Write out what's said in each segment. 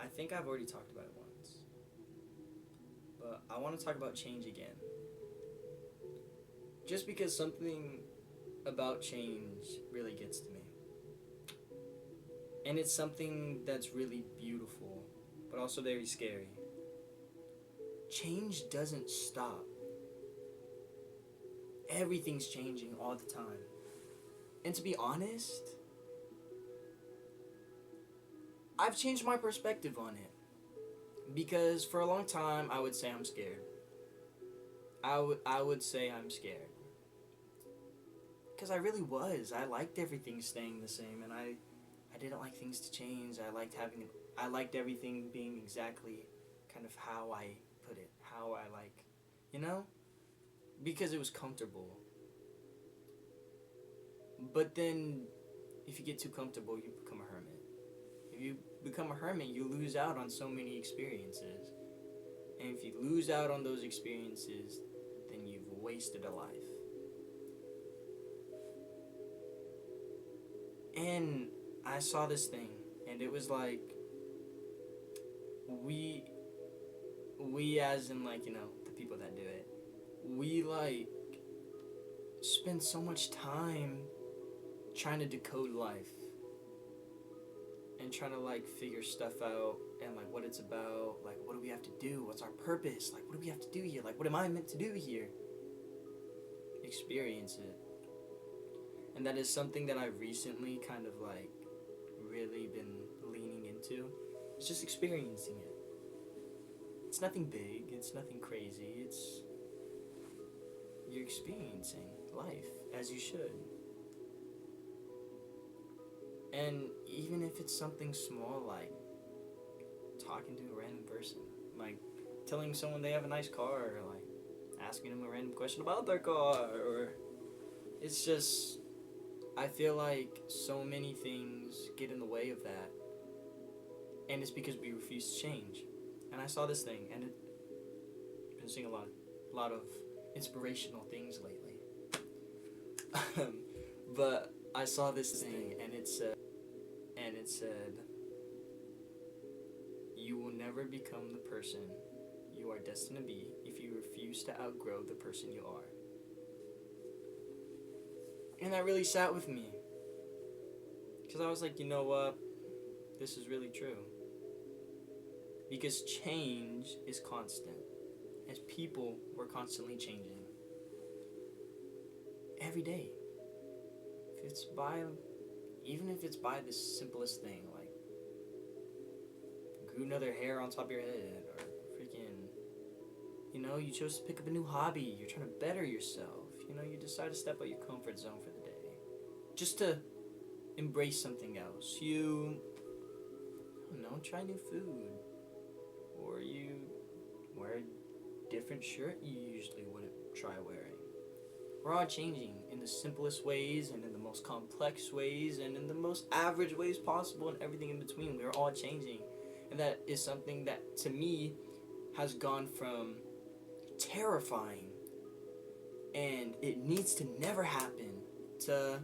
think I've already talked about it once, but I want to talk about change again. Just because something about change really gets to me. And it's something that's really beautiful, but also very scary. Change doesn't stop. Everything's changing all the time. And to be honest, I've changed my perspective on it. Because for a long time, I would say I'm scared. I would say I'm scared. Because I really was. I liked everything staying the same, and I didn't like things to change. I liked everything being exactly kind of how I put it, how I like, you know? Because it was comfortable. But then, if you get too comfortable, you become a hermit. If you become a hermit, you lose out on so many experiences. And if you lose out on those experiences, then you've wasted a life. And I saw this thing, and it was like, we, we as in like, the people that do it, we like spend so much time trying to decode life and trying to like figure stuff out and like what it's about, like what do we have to do, what's our purpose, like what do we have to do here, like what am I meant to do here. Experience it. And that is something that I've recently kind of like really been leaning into. It's just experiencing it. It's nothing big, it's nothing crazy, it's you're experiencing life as you should. And even if it's something small like talking to a random person, like telling someone they have a nice car, or like asking them a random question about their car, or it's just, I feel like so many things get in the way of that, and it's because we refuse to change. And I saw this thing, and I've been seeing a lot of inspirational things lately. But I saw this thing, and it said, "You will never become the person you are destined to be if you refuse to outgrow the person you are." And that really sat with me, because I was like, you know what? This is really true. Because change is constant. As people, we're constantly changing. Every day. If it's by, even if it's by the simplest thing, like grew another hair on top of your head, or freaking, you chose to pick up a new hobby, you're trying to better yourself, you decide to step out your comfort zone for the day. Just to embrace something else. I don't know, try new food. Or you wear a different shirt you usually wouldn't try wearing. We're all changing in the simplest ways and in the most complex ways and in the most average ways possible and everything in between. We're all changing. And that is something that, to me, has gone from terrifying and it needs to never happen to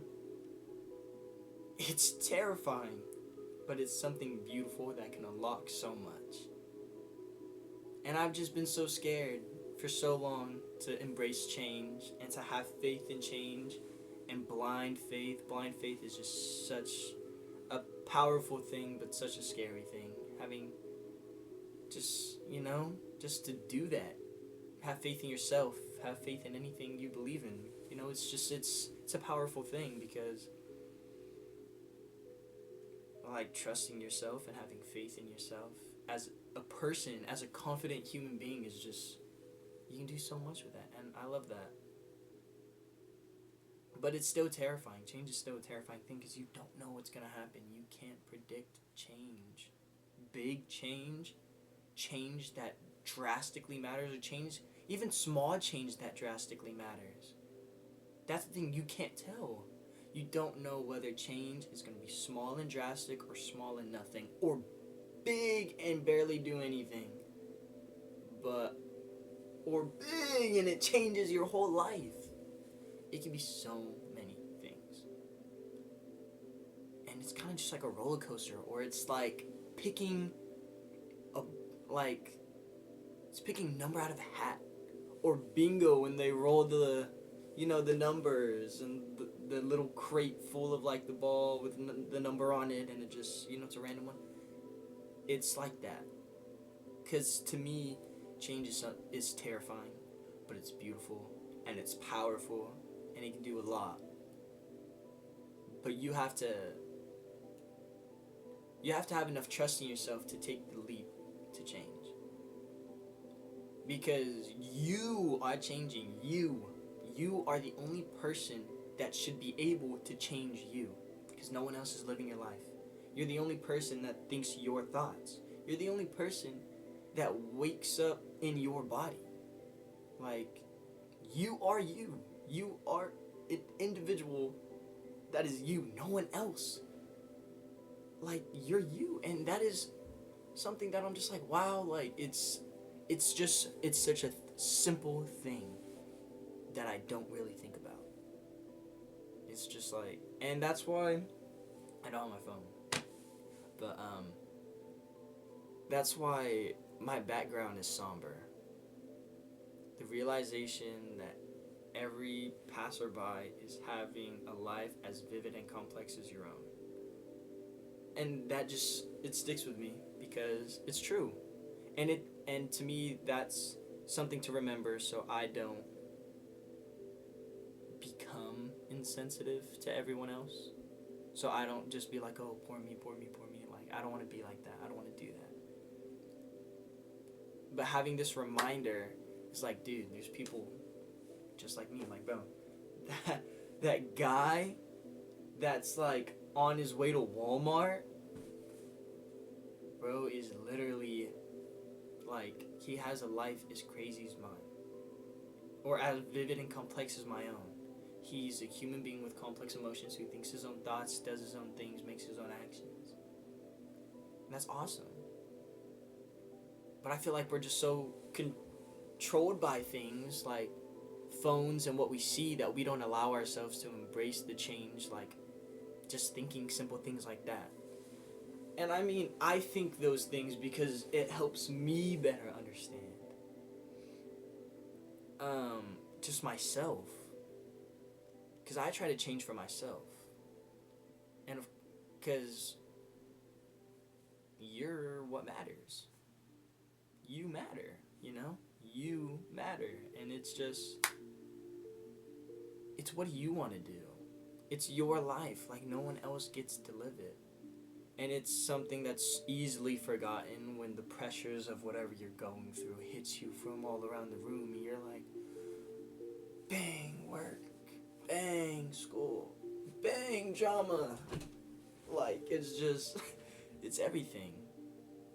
it's terrifying, but it's something beautiful that can unlock so much. And I've just been so scared for so long to embrace change and to have faith in change and blind faith. Blind faith is just such a powerful thing, but such a scary thing. Having just, just to do that. Have faith in yourself. Have faith in anything you believe in. It's a powerful thing, because like trusting yourself and having faith in yourself as a person, as a confident human being, is just, you can do so much with that, and I love that. But it's still terrifying. Change is still a terrifying thing, because you don't know what's going to happen. You can't predict change. Big change, change that drastically matters, or change, even small change that drastically matters. That's the thing, you can't tell. You don't know whether change is going to be small and drastic, or small and nothing, or big and barely do anything. Or big and it changes your whole life. It can be so many things. And it's kind of just like a roller coaster, or it's like picking a like it's picking a number out of a hat, or bingo when they roll the numbers and the little crate full of like the ball with the number on it, and it just it's a random one. It's like that, because to me, change is terrifying, but it's beautiful and it's powerful and it can do a lot. But you have to have enough trust in yourself to take the leap to change. Because you are changing. You are the only person that should be able to change you. Because no one else is living your life. You're the only person that thinks your thoughts. You're the only person that wakes up in your body. Like, you are you. You are an individual that is you. No one else. Like, you're you. And that is something that I'm just like, wow, like, it's such a simple thing that I don't really think about. It's just like, and that's why I don't have my phone. But that's why my background is somber. The realization that every passerby is having a life as vivid and complex as your own. And that just, it sticks with me because it's true. And to me, that's something to remember so I don't become insensitive to everyone else. So I don't just be like, oh, poor me, poor me, poor me. Like, I don't want to be like that. I don't want to do that. But having this reminder is like, dude, there's people just like me. Like, bro, that guy that's like on his way to Walmart, bro, is literally like, he has a life as crazy as mine, or as vivid and complex as my own. He's a human being with complex emotions who thinks his own thoughts, does his own things, makes his own actions. And that's awesome. But I feel like we're just so controlled by things like phones and what we see that we don't allow ourselves to embrace the change, like just thinking simple things like that. And I mean, I think those things because it helps me better understand just myself. Because I try to change for myself. And because you're what matters. You matter, You matter. And it's just, it's what you want to do. It's your life. Like, no one else gets to live it. And it's something that's easily forgotten when the pressures of whatever you're going through hits you from all around the room. And you're like, bang, work, bang, school, bang, drama. Like, it's just, it's everything.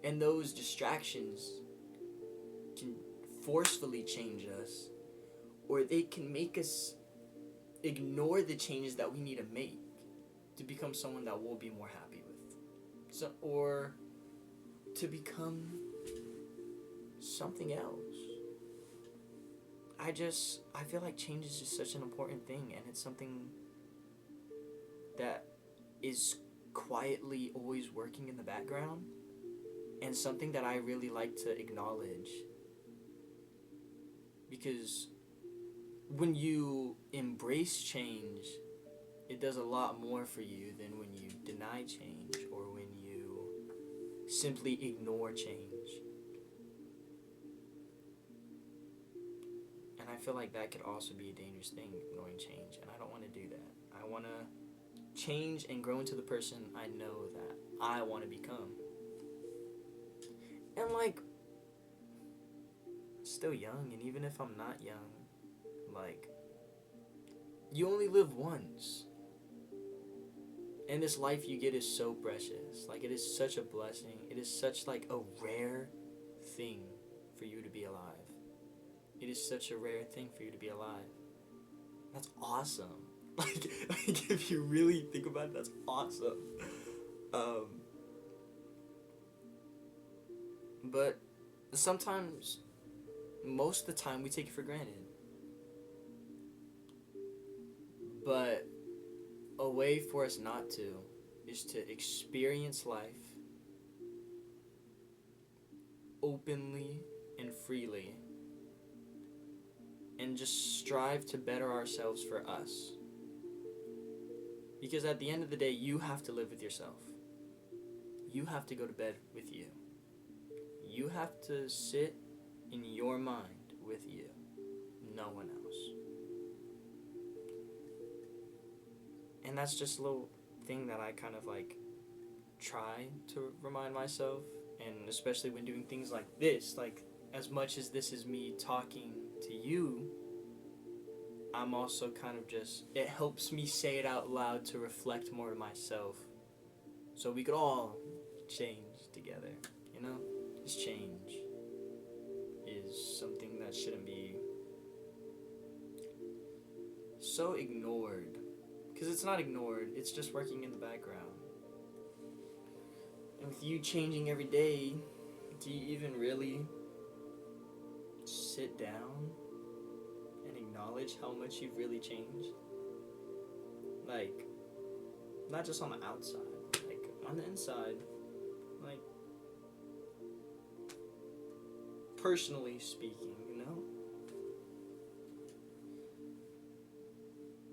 And those distractions can forcefully change us, or they can make us ignore the changes that we need to make to become someone that we'll be more happy with. So, or to become something else. I feel like change is just such an important thing, and it's something that is quietly always working in the background, and something that I really like to acknowledge. Because when you embrace change, it does a lot more for you than when you deny change or when you simply ignore change. And I feel like that could also be a dangerous thing, ignoring change, and I don't want to do that. I want to change and grow into the person I know that I want to become. And like, still young, and even if I'm not young, like, you only live once. And this life you get is so precious. Like, it is such a blessing. It is such, like, a rare thing for you to be alive. It is such a rare thing for you to be alive. That's awesome. Like if you really think about it, that's awesome. But sometimes, most of the time, we take it for granted. But a way for us not to is to experience life openly and freely and just strive to better ourselves for us. Because at the end of the day, you have to live with yourself. You have to go to bed with you. You have to sit in your mind with you. No one else. And that's just a little thing that I kind of like try to remind myself, and especially when doing things like this, like as much as this is me talking to you, I'm also kind of just, it helps me say it out loud to reflect more to myself, so we could all change together, you know? This change is something that shouldn't be so ignored, because it's not ignored, it's just working in the background. And with you changing every day, do you even really sit down and acknowledge how much you've really changed? Like, not just on the outside, like on the inside, like personally speaking, you know?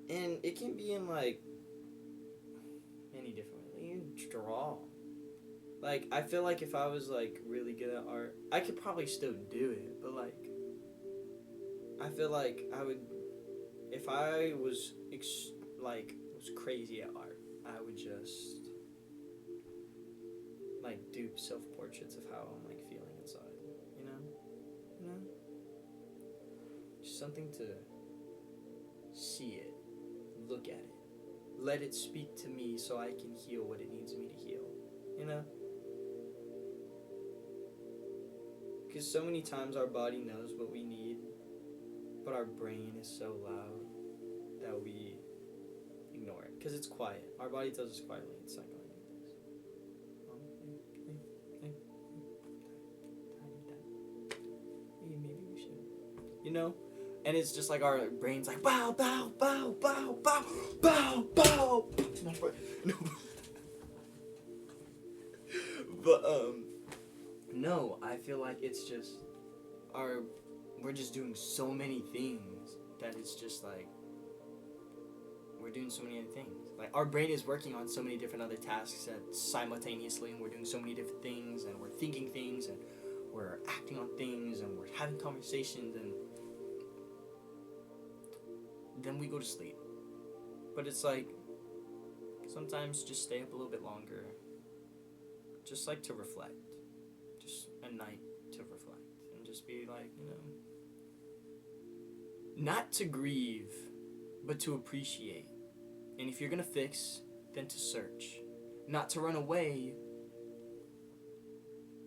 And it can be in like many different ways. You can draw. Like, I feel like if I was like really good at art, I could probably still do it, but like I feel like I would, if I was was crazy at art, I would just like do self-portraits of how I'm like feeling inside, you know? Just something to see it, look at it, let it speak to me so I can heal what it needs me to heal, you know? Because so many times our body knows what we need, but our brain is so loud that we ignore it. Because it's quiet. Our body does this quietly. It's like going like this. Maybe we should. You know? And it's just like our brain's like, bow, bow, bow, bow, bow, bow, bow. No. But, no, I feel like it's just we're just doing so many things that it's just like we're doing so many other things. Like, our brain is working on so many different other tasks simultaneously, and we're doing so many different things, and we're thinking things, and we're acting on things, and we're having conversations, and then we go to sleep. But it's like sometimes just stay up a little bit longer, just like to reflect, just a night to reflect, and just be like, you know, not to grieve, but to appreciate. And if you're gonna fix, then to search. Not to run away,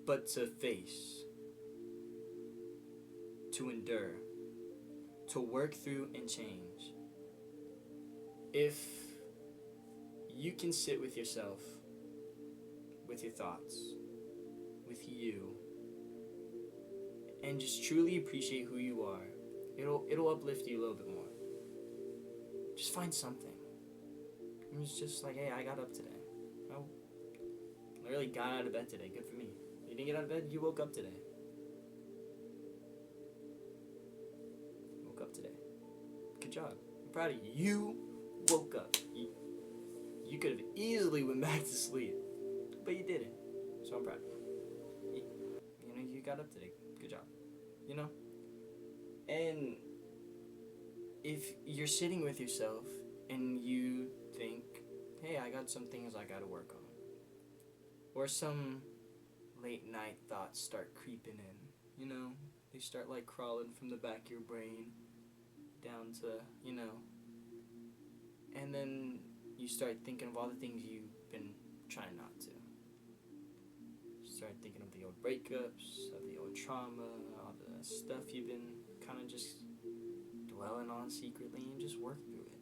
but to face. To endure. To work through and change. If you can sit with yourself, with your thoughts, with you, and just truly appreciate who you are, it'll uplift you a little bit more. Just find something. And it's just like, hey, I got up today. I literally got out of bed today. Good for me. You didn't get out of bed? You woke up today. Woke up today. Good job. I'm proud of you. You woke up. You could have easily went back to sleep, but you didn't. So I'm proud of you. You know, you got up today. Good job. You know? And if you're sitting with yourself and you think, hey, I got some things I gotta work on, or some late night thoughts start creeping in, you know, they start like crawling from the back of your brain down to, you know, and then you start thinking of all the things you've been trying not to. You start thinking of the old breakups, of the old trauma, all the stuff you've been kind of just dwelling on secretly, and just work through it.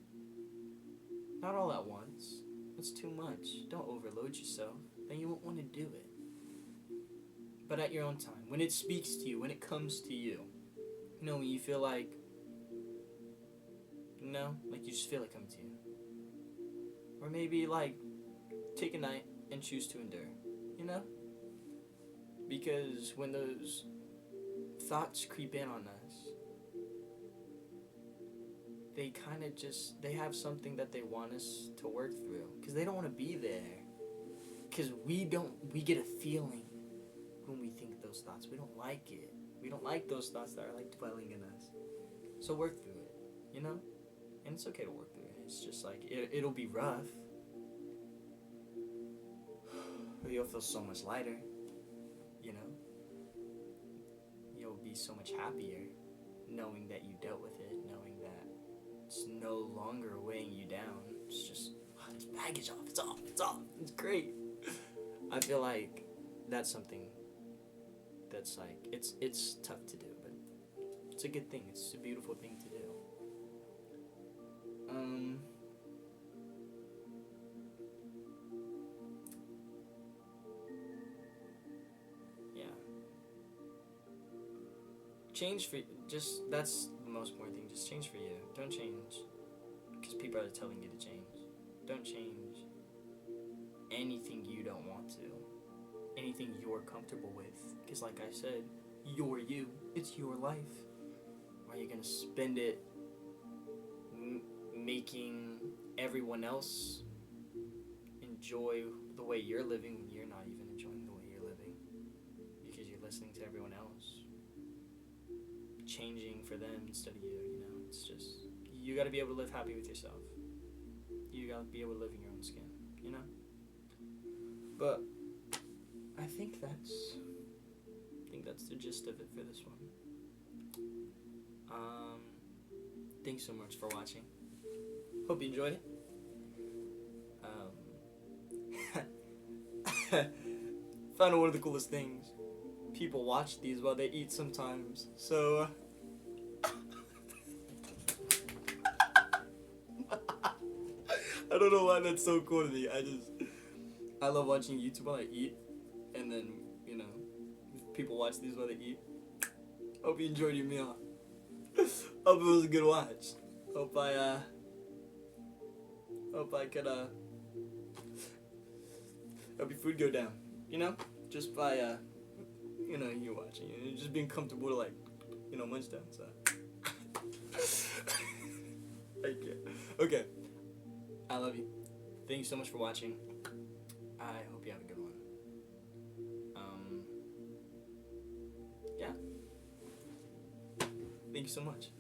Not all at once. It's too much. Don't overload yourself. Then you won't want to do it. But at your own time, when it speaks to you, when it comes to you, you know, when you feel like, you know, like you just feel it coming to you. Or maybe like take a night and choose to endure, you know? Because when those thoughts creep in on us, they kind of just, they have something that they want us to work through. Because they don't want to be there. Because we get a feeling when we think those thoughts. We don't like it. We don't like those thoughts that are like dwelling in us. So work through it, you know? And it's okay to work through it. It's just like, it'll be rough. But you'll feel so much lighter, you know? You'll be so much happier knowing that you dealt with it, knowing that it's no longer weighing you down. It's just, it's baggage off, it's off, it's great. I feel like that's something that's like, it's tough to do, but it's a good thing. It's a beautiful thing to do. Yeah. Change for, just, that's the most important thing. Just change for you. Don't change because people are telling you to change. Don't change anything you don't want to. Anything you're comfortable with. Because like I said, you're you. It's your life. Are you going to spend it making everyone else enjoy the way you're living when you're not even enjoying the way you're living? Because you're listening to everyone else. Changing for them instead of you, you know? It's just, you got to be able to live happy with yourself. You got to be able to live in your own skin, you know? But I think that's the gist of it for this one. Thanks so much for watching. Hope you enjoyed it. Found out one of the coolest things. People watch these while they eat sometimes. So I don't know why that's so cool to me. I love watching YouTube while I eat, and then, you know, people watch these while they eat. Hope you enjoyed your meal. Hope it was a good watch. Hope I could help your food go down. You know, just by you know, you watching it, just being comfortable to, like, you know, munch down. So okay. I love you. Thank you so much for watching. I hope you have a good one. Yeah. Thank you so much.